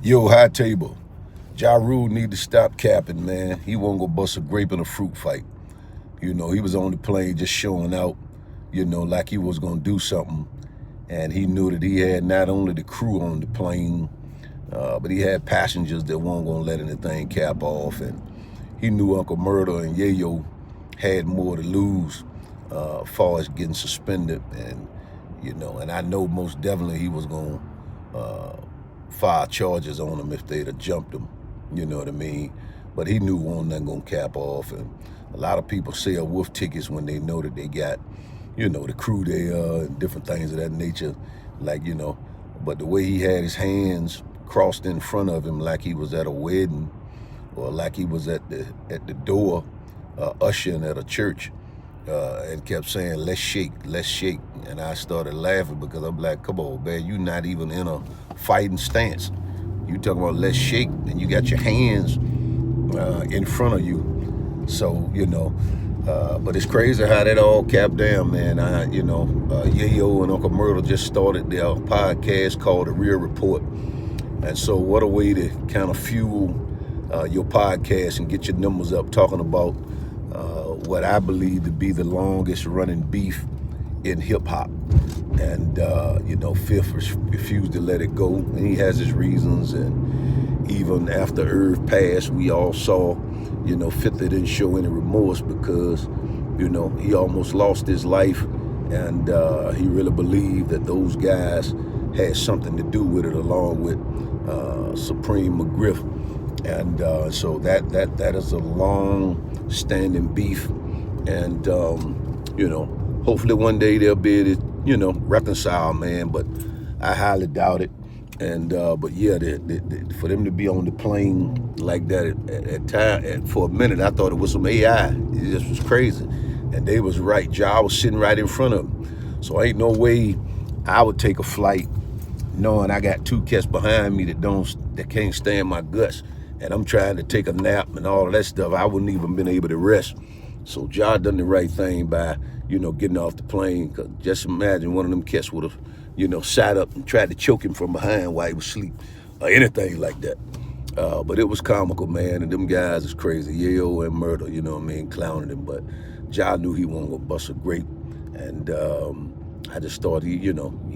Yo, high table. Ja Rule need to stop capping, man. He won't go bust a grape in a fruit fight. You know, he was on the plane just showing out, like he was going to do something. And he knew that he had not only the crew on the plane, but he had passengers that weren't going to let anything cap off. And he knew Uncle Murda and Yayo had more to lose as far as getting suspended. And I know most definitely he was going to file charges on him if they'd have jumped him. You know what I mean? But he knew one wasn't going to cap off. And a lot of people sell wolf tickets when they know that they got, the crew there and different things of that nature. But the way he had his hands crossed in front of him like he was at a wedding or like he was at the door ushering at a church and kept saying, let's shake. And I started laughing because I'm like, come on, man, you not even in a fighting stance. You talking about let's shake, and you got your hands in front of you. So, but it's crazy how that all capped down, man. Yayo and Uncle Murda just started their podcast called The Real Report. And so what a way to kind of fuel your podcast and get your numbers up, talking about what I believe to be the longest running beef in hip hop. And, Fifth refused to let it go. And he has his reasons. And even after Irv passed, we all saw, Fifth didn't show any remorse because, he almost lost his life. And he really believed that those guys had something to do with it, along with Supreme McGriff. And so that is a long-standing beef. And, hopefully one day they'll be able to, reconcile, man. But I highly doubt it. And but yeah, for them to be on the plane like that at time, for a minute, I thought it was some AI. It just was crazy. And they was right. Ja was sitting right in front of them. So ain't no way I would take a flight knowing I got two cats behind me that can't stand my guts, and I'm trying to take a nap and all of that stuff. I wouldn't even been able to rest. So Ja done the right thing by, getting off the plane. Cause just imagine one of them cats would have, sat up and tried to choke him from behind while he was asleep or anything like that. But it was comical, man. And them guys is crazy. Yayo and Murda, clowning him. But Ja knew he wasn't gonna bust a grape. And I just thought he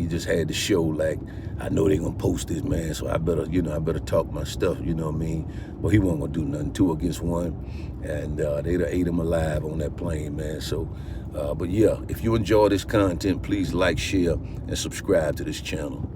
just had to show, like, I know they gonna post this, man, so I better talk my stuff, But he wasn't gonna do nothing, 2 against 1. And they'd have ate him alive on that plane, man. So, but yeah, if you enjoy this content, please like, share, and subscribe to this channel.